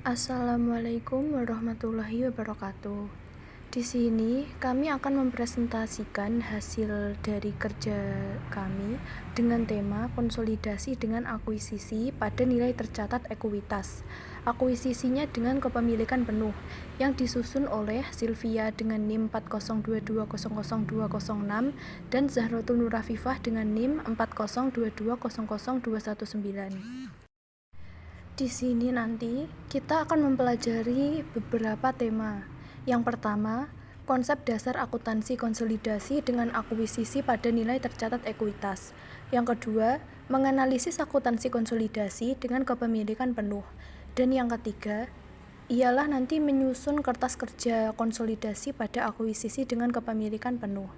Assalamualaikum warahmatullahi wabarakatuh. Di sini kami akan mempresentasikan hasil dari kerja kami dengan tema konsolidasi dengan akuisisi pada nilai tercatat ekuitas. Akuisisinya dengan kepemilikan penuh yang disusun oleh Sylvia dengan NIM 4022000206 dan Zahratul Nur Afifah dengan NIM 4022000219. Di sini nanti kita akan mempelajari beberapa tema. Yang pertama, konsep dasar akuntansi konsolidasi dengan akuisisi pada nilai tercatat ekuitas. Yang kedua, menganalisis akuntansi konsolidasi dengan kepemilikan penuh. Dan yang ketiga, ialah nanti menyusun kertas kerja konsolidasi pada akuisisi dengan kepemilikan penuh.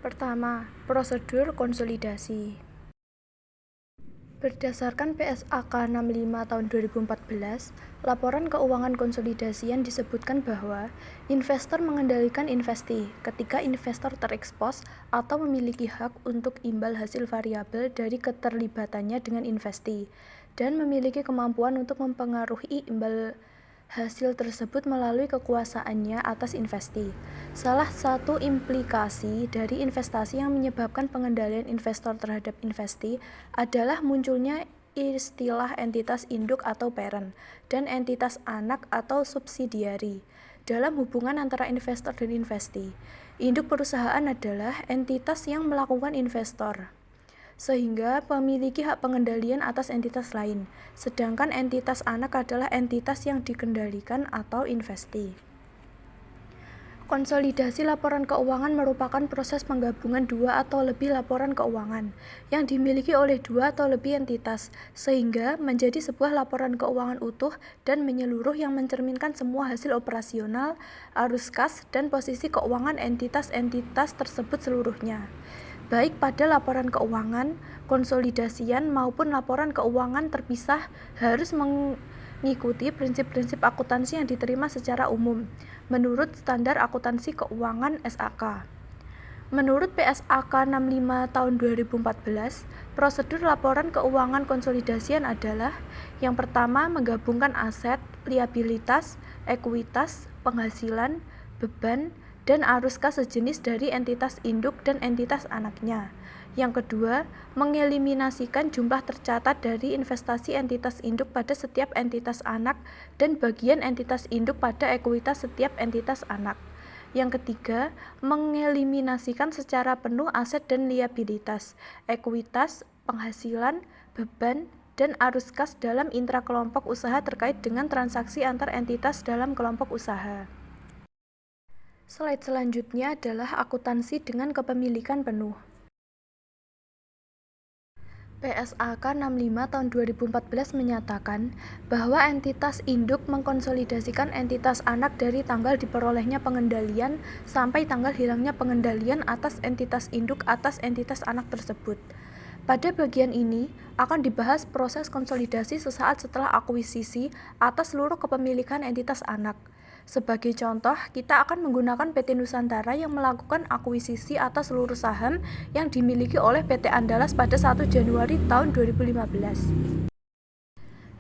Pertama, prosedur konsolidasi. Berdasarkan PSAK 65 tahun 2014, laporan keuangan konsolidasian disebutkan bahwa investor mengendalikan investi ketika investor terekspos atau memiliki hak untuk imbal hasil variabel dari keterlibatannya dengan investi dan memiliki kemampuan untuk mempengaruhi imbal hasil tersebut melalui kekuasaannya atas investi. Salah satu implikasi dari investasi yang menyebabkan pengendalian investor terhadap investi adalah munculnya istilah entitas induk atau parent dan entitas anak atau subsidiari dalam hubungan antara investor dan investi. Induk perusahaan adalah entitas yang melakukan investor, sehingga memiliki hak pengendalian atas entitas lain, sedangkan entitas anak adalah entitas yang dikendalikan atau investi. Konsolidasi laporan keuangan merupakan proses penggabungan dua atau lebih laporan keuangan yang dimiliki oleh dua atau lebih entitas, sehingga menjadi sebuah laporan keuangan utuh dan menyeluruh yang mencerminkan semua hasil operasional, arus kas, dan posisi keuangan entitas-entitas tersebut seluruhnya, baik pada laporan keuangan konsolidasian maupun laporan keuangan terpisah harus mengikuti prinsip-prinsip akuntansi yang diterima secara umum menurut standar akuntansi keuangan SAK. Menurut PSAK 65 tahun 2014, prosedur laporan keuangan konsolidasian adalah: yang pertama, menggabungkan aset, liabilitas, ekuitas, penghasilan, beban, dan arus kas sejenis dari entitas induk dan entitas anaknya. Yang kedua, mengeliminasikan jumlah tercatat dari investasi entitas induk pada setiap entitas anak dan bagian entitas induk pada ekuitas setiap entitas anak. Yang ketiga, mengeliminasikan secara penuh aset dan liabilitas, ekuitas, penghasilan, beban, dan arus kas dalam intrakelompok usaha terkait dengan transaksi antar entitas dalam kelompok usaha. Slide selanjutnya adalah akuntansi dengan kepemilikan penuh. PSAK 65 tahun 2014 menyatakan bahwa entitas induk mengkonsolidasikan entitas anak dari tanggal diperolehnya pengendalian sampai tanggal hilangnya pengendalian atas entitas induk atas entitas anak tersebut. Pada bagian ini akan dibahas proses konsolidasi sesaat setelah akuisisi atas seluruh kepemilikan entitas anak. Sebagai contoh, kita akan menggunakan PT Nusantara yang melakukan akuisisi atas seluruh saham yang dimiliki oleh PT Andalas pada 1 Januari tahun 2015.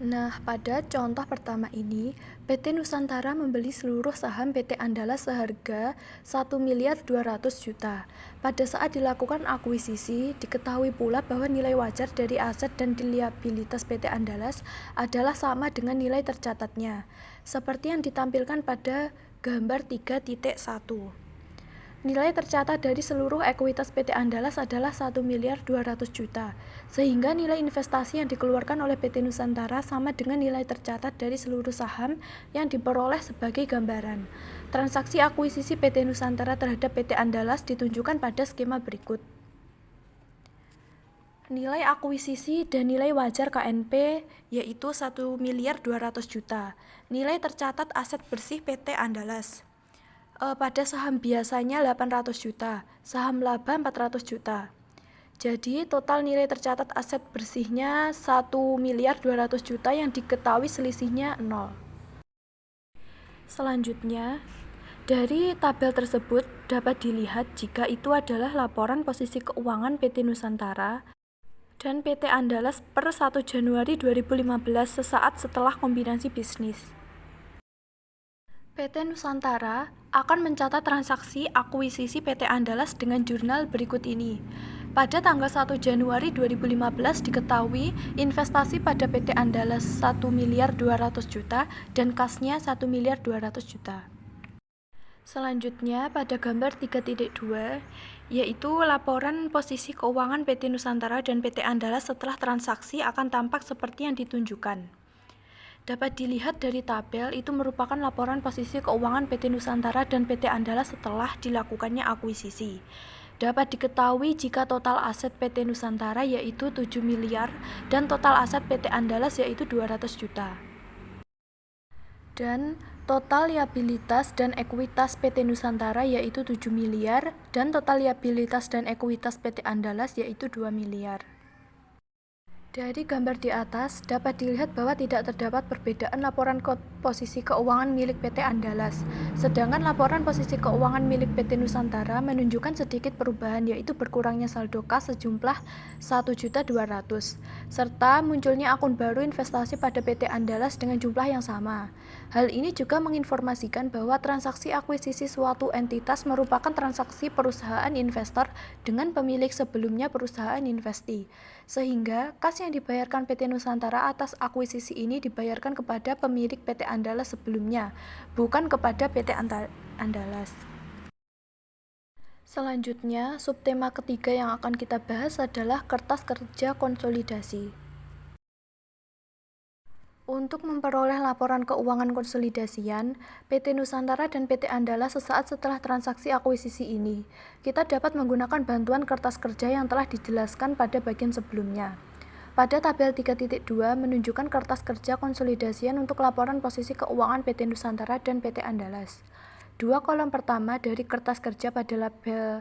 Nah, pada contoh pertama ini, PT Nusantara membeli seluruh saham PT Andalas seharga 1.200.000.000. Pada saat dilakukan akuisisi, diketahui pula bahwa nilai wajar dari aset dan liabilitas PT Andalas adalah sama dengan nilai tercatatnya, seperti yang ditampilkan pada gambar 3.1. Nilai tercatat dari seluruh ekuitas PT Andalas adalah 1.200.000.000, sehingga nilai investasi yang dikeluarkan oleh PT Nusantara sama dengan nilai tercatat dari seluruh saham yang diperoleh sebagai gambaran. Transaksi akuisisi PT Nusantara terhadap PT Andalas ditunjukkan pada skema berikut. Nilai akuisisi dan nilai wajar KNP yaitu 1.200.000.000. Nilai tercatat aset bersih PT Andalas pada saham biasanya 800 juta, saham laba 400 juta. Jadi total nilai tercatat aset bersihnya 1.200.000.000 yang diketahui selisihnya 0. Selanjutnya, dari tabel tersebut dapat dilihat jika itu adalah laporan posisi keuangan PT Nusantara dan PT Andalas per 1 Januari 2015 sesaat setelah kombinasi bisnis. PT Nusantara akan mencatat transaksi akuisisi PT Andalas dengan jurnal berikut ini. Pada tanggal 1 Januari 2015 diketahui investasi pada PT Andalas 1.200.000.000 dan kasnya 1.200.000.000. Selanjutnya pada gambar 3.2 yaitu laporan posisi keuangan PT Nusantara dan PT Andalas setelah transaksi akan tampak seperti yang ditunjukkan. Dapat dilihat dari tabel, itu merupakan laporan posisi keuangan PT Nusantara dan PT Andalas setelah dilakukannya akuisisi. Dapat diketahui jika total aset PT Nusantara yaitu 7 miliar dan total aset PT Andalas yaitu 200 juta. Dan total liabilitas dan ekuitas PT Nusantara yaitu 7 miliar dan total liabilitas dan ekuitas PT Andalas yaitu 2 miliar. Dari gambar di atas, dapat dilihat bahwa tidak terdapat perbedaan laporan posisi keuangan milik PT Andalas, sedangkan laporan posisi keuangan milik PT Nusantara menunjukkan sedikit perubahan, yaitu berkurangnya saldo kas sejumlah 1.200.000, serta munculnya akun baru investasi pada PT Andalas dengan jumlah yang sama. Hal ini juga menginformasikan bahwa transaksi akuisisi suatu entitas merupakan transaksi perusahaan investor dengan pemilik sebelumnya perusahaan investi, sehingga kas yang dibayarkan PT Nusantara atas akuisisi ini dibayarkan kepada pemilik PT Andalas sebelumnya, bukan kepada PT Andalas. Selanjutnya, subtema ketiga yang akan kita bahas adalah kertas kerja konsolidasi. Untuk memperoleh laporan keuangan konsolidasian PT Nusantara dan PT Andalas sesaat setelah transaksi akuisisi ini, kita dapat menggunakan bantuan kertas kerja yang telah dijelaskan pada bagian sebelumnya. Pada tabel 3.2 menunjukkan kertas kerja konsolidasian untuk laporan posisi keuangan PT Nusantara dan PT Andalas. Dua kolom pertama dari kertas kerja pada label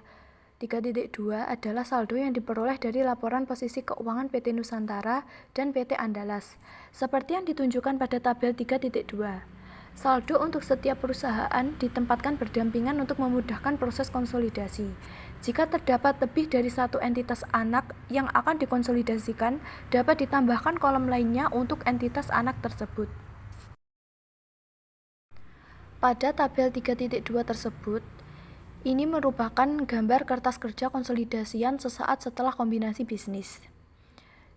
3.2 adalah saldo yang diperoleh dari laporan posisi keuangan PT Nusantara dan PT Andalas, seperti yang ditunjukkan pada tabel 3.2. Saldo untuk setiap perusahaan ditempatkan berdampingan untuk memudahkan proses konsolidasi. Jika terdapat lebih dari satu entitas anak yang akan dikonsolidasikan, dapat ditambahkan kolom lainnya untuk entitas anak tersebut. Pada tabel 3.2 tersebut, ini merupakan gambar kertas kerja konsolidasian sesaat setelah kombinasi bisnis.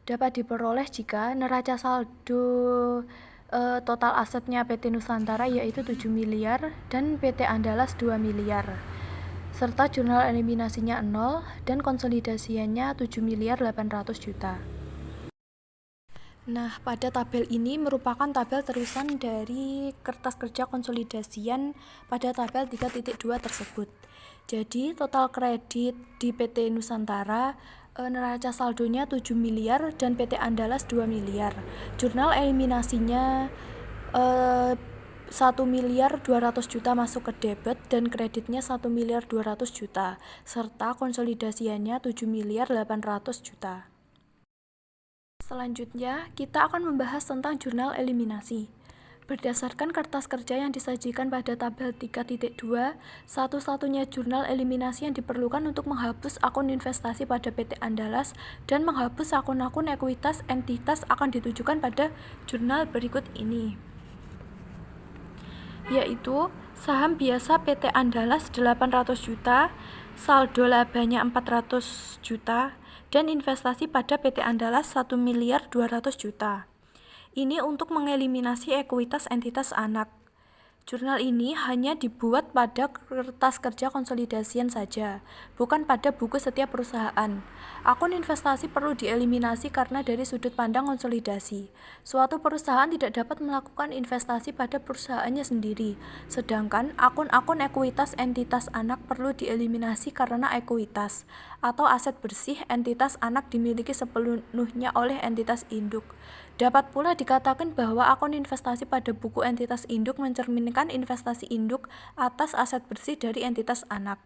Dapat diperoleh jika neraca saldo total asetnya PT Nusantara yaitu 7 miliar dan PT Andalas 2 miliar. Serta jurnal eliminasinya 0 dan konsolidasiannya 7.800.000.000. Nah, pada tabel ini merupakan tabel terusan dari kertas kerja konsolidasian pada tabel 3.2 tersebut. Jadi, total kredit di PT Nusantara neraca saldonya 7 miliar dan PT Andalas 2 miliar. Jurnal eliminasinya 1.200.000.000 masuk ke debit dan kreditnya 1.200.000.000 serta konsolidasiannya 7.800.000.000. Selanjutnya, kita akan membahas tentang jurnal eliminasi. Berdasarkan kertas kerja yang disajikan pada tabel 3.2, satu-satunya jurnal eliminasi yang diperlukan untuk menghapus akun investasi pada PT Andalas dan menghapus akun-akun ekuitas entitas akan ditujukan pada jurnal berikut ini, yaitu saham biasa PT Andalas 800 juta, saldo labanya 400 juta, dan investasi pada PT Andalas 1.200.000.000. Ini untuk mengeliminasi ekuitas entitas anak. Jurnal ini hanya dibuat pada kertas kerja konsolidasian saja, bukan pada buku setiap perusahaan. Akun investasi perlu dieliminasi karena dari sudut pandang konsolidasi, suatu perusahaan tidak dapat melakukan investasi pada perusahaannya sendiri, sedangkan akun-akun ekuitas entitas anak perlu dieliminasi karena ekuitas atau aset bersih entitas anak dimiliki sepenuhnya oleh entitas induk. Dapat pula dikatakan bahwa akun investasi pada buku entitas induk mencerminkan investasi induk atas aset bersih dari entitas anak.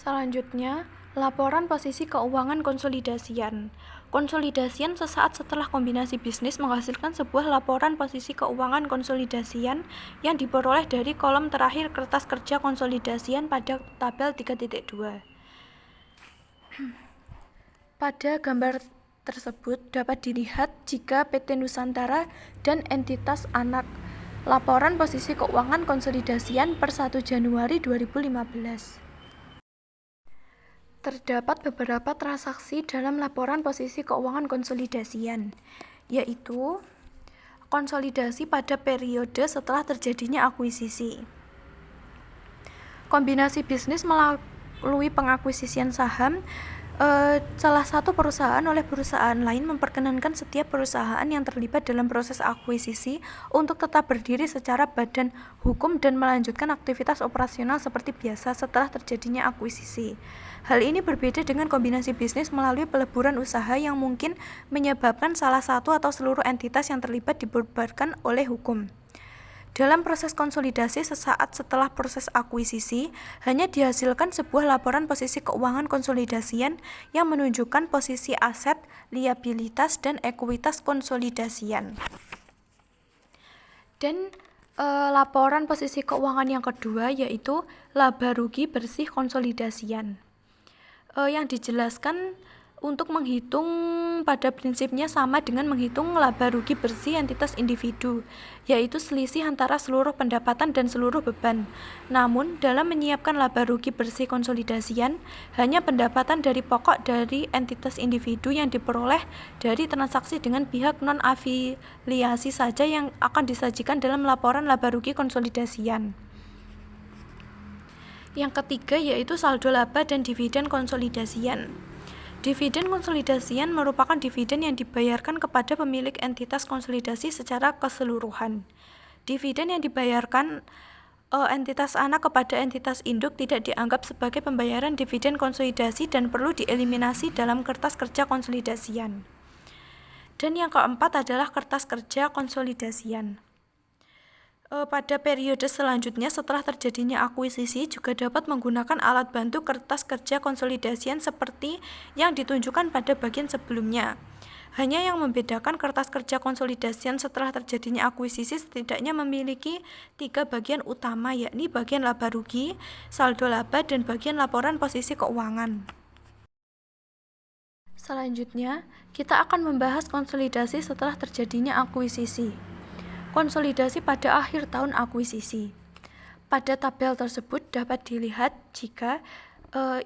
Selanjutnya, laporan posisi keuangan konsolidasian. Konsolidasian sesaat setelah kombinasi bisnis menghasilkan sebuah laporan posisi keuangan konsolidasian yang diperoleh dari kolom terakhir kertas kerja konsolidasian pada tabel 3.2. Pada gambar tersebut dapat dilihat jika PT Nusantara dan entitas anak laporan posisi keuangan konsolidasian per 1 Januari 2015. Terdapat beberapa transaksi dalam laporan posisi keuangan konsolidasian, yaitu konsolidasi pada periode setelah terjadinya akuisisi, kombinasi bisnis melalui pengakuisisian saham. Salah satu perusahaan oleh perusahaan lain memperkenankan setiap perusahaan yang terlibat dalam proses akuisisi untuk tetap berdiri secara badan hukum dan melanjutkan aktivitas operasional seperti biasa setelah terjadinya akuisisi. Hal ini berbeda dengan kombinasi bisnis melalui peleburan usaha yang mungkin menyebabkan salah satu atau seluruh entitas yang terlibat dibubarkan oleh hukum. Dalam proses konsolidasi sesaat setelah proses akuisisi, hanya dihasilkan sebuah laporan posisi keuangan konsolidasian yang menunjukkan posisi aset, liabilitas, dan ekuitas konsolidasian. Dan laporan posisi keuangan yang kedua yaitu laba rugi bersih konsolidasian, yang dijelaskan untuk menghitung pada prinsipnya sama dengan menghitung laba rugi bersih entitas individu, yaitu selisih antara seluruh pendapatan dan seluruh beban. Namun, dalam menyiapkan laba rugi bersih konsolidasian, hanya pendapatan dari pokok dari entitas individu yang diperoleh dari transaksi dengan pihak non-afiliasi saja yang akan disajikan dalam laporan laba rugi konsolidasian. Yang ketiga yaitu saldo laba dan dividen konsolidasian. Dividen konsolidasian merupakan dividen yang dibayarkan kepada pemilik entitas konsolidasi secara keseluruhan. Dividen yang dibayarkan entitas anak kepada entitas induk tidak dianggap sebagai pembayaran dividen konsolidasi dan perlu dieliminasi dalam kertas kerja konsolidasian. Dan yang keempat adalah kertas kerja konsolidasian. Pada periode selanjutnya setelah terjadinya akuisisi juga dapat menggunakan alat bantu kertas kerja konsolidasian seperti yang ditunjukkan pada bagian sebelumnya. Hanya yang membedakan kertas kerja konsolidasian setelah terjadinya akuisisi setidaknya memiliki 3 bagian utama, yakni bagian laba rugi, saldo laba, dan bagian laporan posisi keuangan. Selanjutnya, kita akan membahas konsolidasi setelah terjadinya akuisisi. Konsolidasi pada akhir tahun akuisisi. Pada tabel tersebut dapat dilihat jika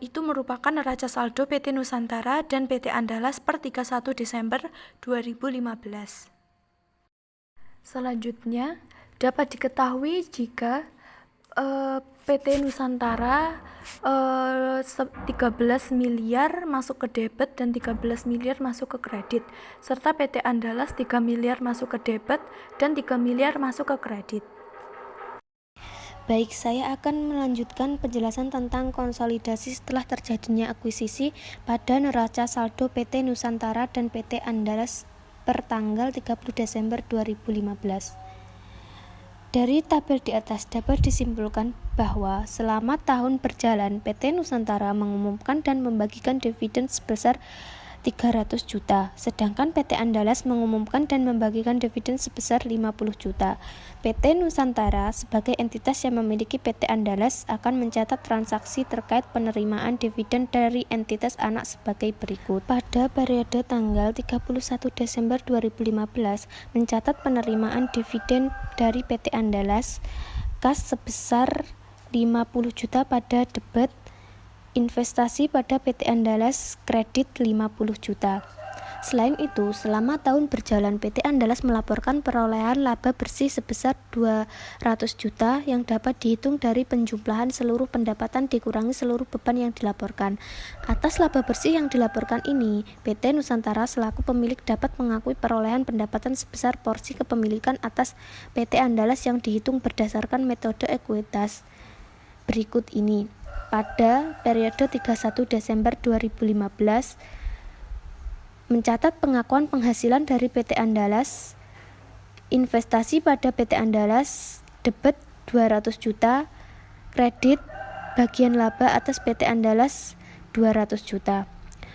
itu merupakan neraca saldo PT Nusantara dan PT Andalas per 31 Desember 2015. Selanjutnya, dapat diketahui jika PT Nusantara 13 miliar masuk ke debit dan 13 miliar masuk ke kredit, serta PT Andalas 3 miliar masuk ke debit dan 3 miliar masuk ke kredit. Baik, saya akan melanjutkan penjelasan tentang konsolidasi setelah terjadinya akuisisi pada neraca saldo PT Nusantara dan PT Andalas per tanggal 30 Desember 2015. Dari tabel di atas dapat disimpulkan bahwa selama tahun berjalan PT Nusantara mengumumkan dan membagikan dividen sebesar 300 juta, sedangkan PT Andalas mengumumkan dan membagikan dividen sebesar 50 juta. PT Nusantara sebagai entitas yang memiliki PT Andalas akan mencatat transaksi terkait penerimaan dividen dari entitas anak sebagai berikut. Pada periode tanggal 31 Desember 2015, mencatat penerimaan dividen dari PT Andalas kas sebesar 50 juta pada debit, investasi pada PT Andalas kredit 50 juta. Selain itu, selama tahun berjalan PT Andalas melaporkan perolehan laba bersih sebesar 200 juta yang dapat dihitung dari penjumlahan seluruh pendapatan dikurangi seluruh beban yang dilaporkan. Atas laba bersih yang dilaporkan ini, PT Nusantara selaku pemilik dapat mengakui perolehan pendapatan sebesar porsi kepemilikan atas PT Andalas yang dihitung berdasarkan metode ekuitas berikut ini. Pada periode 31 Desember 2015, mencatat pengakuan penghasilan dari PT Andalas, investasi pada PT Andalas, debit 200 juta, kredit bagian laba atas PT Andalas 200 juta.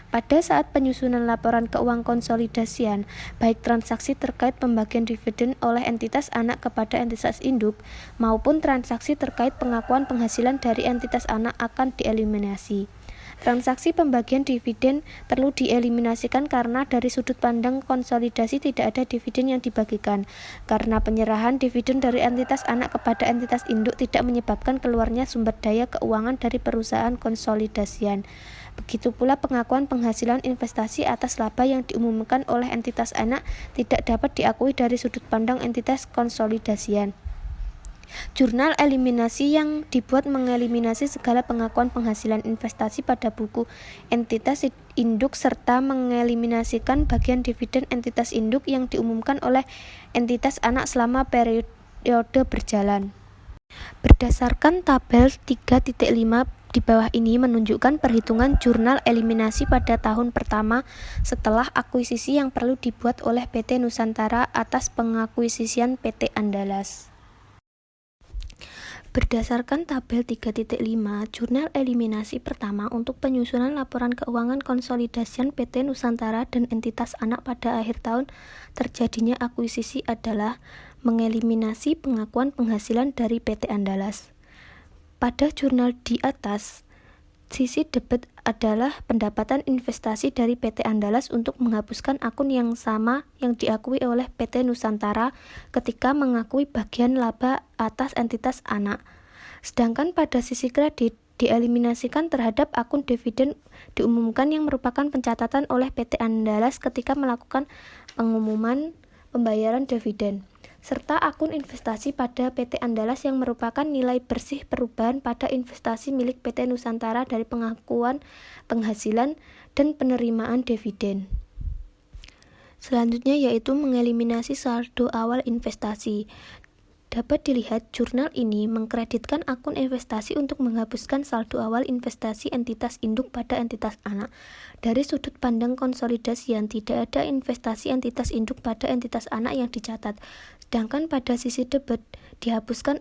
Pada saat penyusunan laporan keuangan konsolidasian, baik transaksi terkait pembagian dividen oleh entitas anak kepada entitas induk maupun transaksi terkait pengakuan penghasilan dari entitas anak akan dieliminasi. Transaksi pembagian dividen perlu dieliminasikan karena dari sudut pandang konsolidasi tidak ada dividen yang dibagikan. Karena penyerahan dividen dari entitas anak kepada entitas induk tidak menyebabkan keluarnya sumber daya keuangan dari perusahaan konsolidasian. Begitu pula pengakuan penghasilan investasi atas laba yang diumumkan oleh entitas anak tidak dapat diakui dari sudut pandang entitas konsolidasian. Jurnal eliminasi yang dibuat mengeliminasi segala pengakuan penghasilan investasi pada buku entitas induk serta mengeliminasikan bagian dividen entitas induk yang diumumkan oleh entitas anak selama periode berjalan. Berdasarkan tabel 3.5 di bawah ini menunjukkan perhitungan jurnal eliminasi pada tahun pertama setelah akuisisi yang perlu dibuat oleh PT Nusantara atas pengakuisisian PT Andalas. Berdasarkan tabel 3.5, jurnal eliminasi pertama untuk penyusunan laporan keuangan konsolidasian PT Nusantara dan entitas anak pada akhir tahun terjadinya akuisisi adalah mengeliminasi pengakuan penghasilan dari PT Andalas. Pada jurnal di atas, sisi debit adalah pendapatan investasi dari PT Andalas untuk menghapuskan akun yang sama yang diakui oleh PT Nusantara ketika mengakui bagian laba atas entitas anak. Sedangkan pada sisi kredit dieliminasikan terhadap akun dividen diumumkan yang merupakan pencatatan oleh PT Andalas ketika melakukan pengumuman pembayaran dividen, serta akun investasi pada PT Andalas yang merupakan nilai bersih perubahan pada investasi milik PT Nusantara dari pengakuan penghasilan dan penerimaan dividen. Selanjutnya yaitu mengeliminasi saldo awal investasi. Dapat dilihat jurnal ini mengkreditkan akun investasi untuk menghapuskan saldo awal investasi entitas induk pada entitas anak. Dari sudut pandang konsolidasian tidak ada investasi entitas induk pada entitas anak yang dicatat. Sedangkan pada sisi debit dihapuskan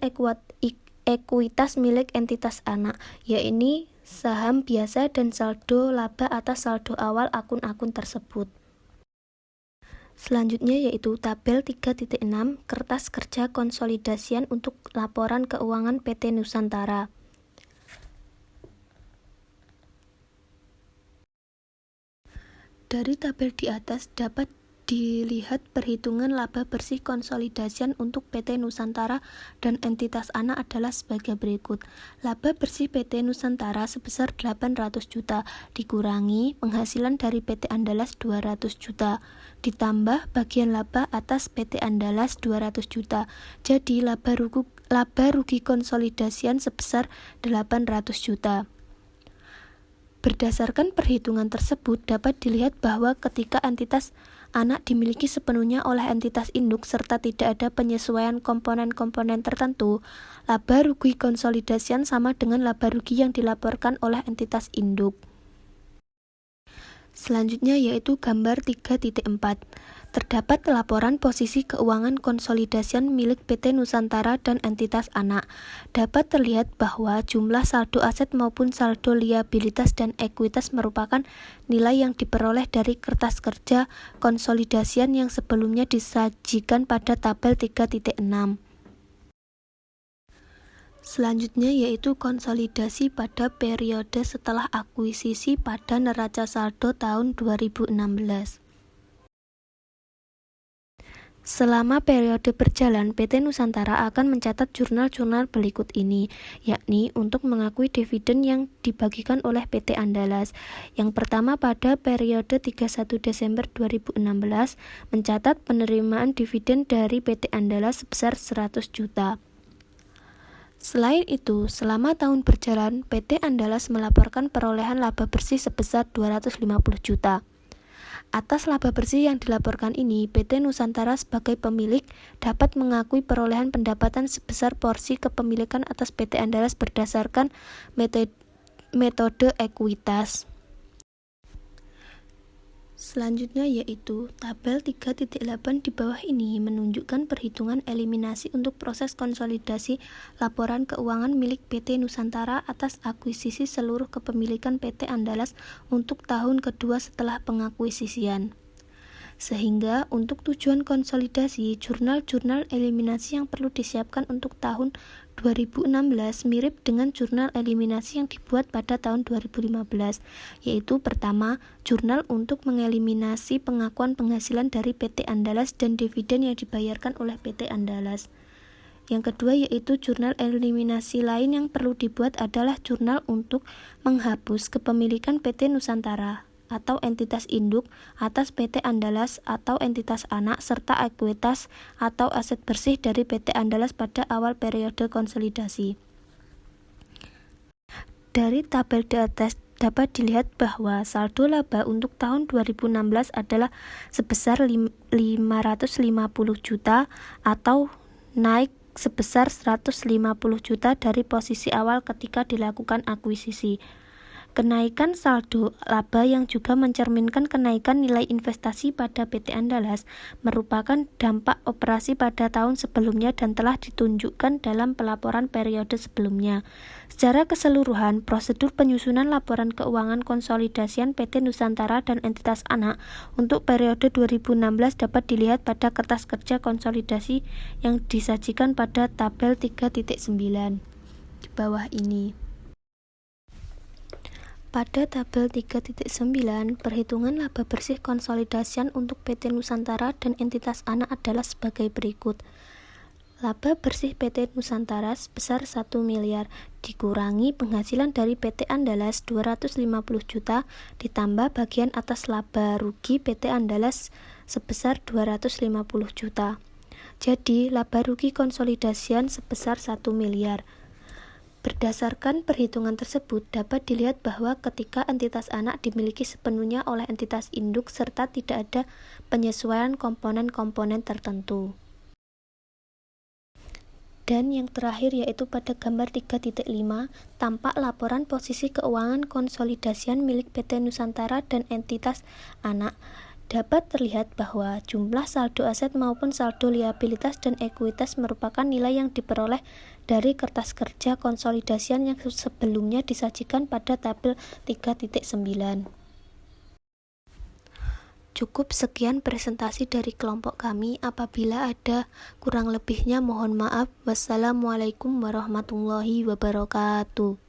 ekuitas milik entitas anak, yaitu saham biasa dan saldo laba atas saldo awal akun-akun tersebut. Selanjutnya yaitu tabel 3.6 kertas kerja konsolidasian untuk laporan keuangan PT Nusantara. Dari tabel di atas dapat dilihat perhitungan laba bersih konsolidasian untuk PT Nusantara dan entitas anak adalah sebagai berikut. Laba bersih PT Nusantara sebesar 800 juta dikurangi penghasilan dari PT Andalas 200 juta ditambah bagian laba atas PT Andalas 200 juta. Jadi laba rugi konsolidasian sebesar 800 juta. Berdasarkan perhitungan tersebut dapat dilihat bahwa ketika entitas anak dimiliki sepenuhnya oleh entitas induk serta tidak ada penyesuaian komponen-komponen tertentu, laba rugi konsolidasian sama dengan laba rugi yang dilaporkan oleh entitas induk. Selanjutnya yaitu gambar 3.4. Terdapat laporan posisi keuangan konsolidasian milik PT Nusantara dan entitas anak. Dapat terlihat bahwa jumlah saldo aset maupun saldo liabilitas dan ekuitas merupakan nilai yang diperoleh dari kertas kerja konsolidasian yang sebelumnya disajikan pada tabel 3.6. Selanjutnya yaitu konsolidasi pada periode setelah akuisisi pada neraca saldo tahun 2016. Selama periode berjalan, PT Nusantara akan mencatat jurnal-jurnal berikut ini, yakni untuk mengakui dividen yang dibagikan oleh PT Andalas. Yang pertama pada periode 31 Desember 2016, mencatat penerimaan dividen dari PT Andalas sebesar 100 juta. Selain itu, selama tahun berjalan, PT Andalas melaporkan perolehan laba bersih sebesar 250 juta. Atas laba bersih yang dilaporkan ini, PT Nusantara sebagai pemilik dapat mengakui perolehan pendapatan sebesar porsi kepemilikan atas PT Andalas berdasarkan metode ekuitas. Selanjutnya yaitu tabel 3.8 di bawah ini menunjukkan perhitungan eliminasi untuk proses konsolidasi laporan keuangan milik PT Nusantara atas akuisisi seluruh kepemilikan PT Andalas untuk tahun kedua setelah pengakuisisian. Sehingga untuk tujuan konsolidasi, jurnal-jurnal eliminasi yang perlu disiapkan untuk tahun 2016 mirip dengan jurnal eliminasi yang dibuat pada tahun 2015, yaitu pertama, jurnal untuk mengeliminasi pengakuan penghasilan dari PT Andalas dan dividen yang dibayarkan oleh PT Andalas. Yang kedua yaitu jurnal eliminasi lain yang perlu dibuat adalah jurnal untuk menghapus kepemilikan PT Nusantara atau entitas induk atas PT Andalas atau entitas anak serta ekuitas atau aset bersih dari PT Andalas pada awal periode konsolidasi. Dari tabel di atas dapat dilihat bahwa saldo laba untuk tahun 2016 adalah sebesar 550 juta atau naik sebesar 150 juta dari posisi awal ketika dilakukan akuisisi. Kenaikan saldo laba yang juga mencerminkan kenaikan nilai investasi pada PT Andalas merupakan dampak operasi pada tahun sebelumnya dan telah ditunjukkan dalam pelaporan periode sebelumnya. Secara keseluruhan, prosedur penyusunan laporan keuangan konsolidasian PT Nusantara dan entitas anak untuk periode 2016 dapat dilihat pada kertas kerja konsolidasi yang disajikan pada tabel 3.9 di bawah ini. Pada tabel 3.9, perhitungan laba bersih konsolidasian untuk PT Nusantara dan entitas anak adalah sebagai berikut. Laba bersih PT Nusantara sebesar 1 miliar, dikurangi penghasilan dari PT Andalas 250 juta, ditambah bagian atas laba rugi PT Andalas sebesar 250 juta. Jadi, laba rugi konsolidasian sebesar 1 miliar. Berdasarkan perhitungan tersebut, dapat dilihat bahwa ketika entitas anak dimiliki sepenuhnya oleh entitas induk serta tidak ada penyesuaian komponen-komponen tertentu. Dan yang terakhir yaitu pada gambar 3.5, tampak laporan posisi keuangan konsolidasian milik PT Nusantara dan entitas anak. Dapat terlihat bahwa jumlah saldo aset maupun saldo liabilitas dan ekuitas merupakan nilai yang diperoleh dari kertas kerja konsolidasian yang sebelumnya disajikan pada tabel 3.9. Cukup sekian presentasi dari kelompok kami. Apabila ada kurang lebihnya mohon maaf. Wassalamualaikum warahmatullahi wabarakatuh.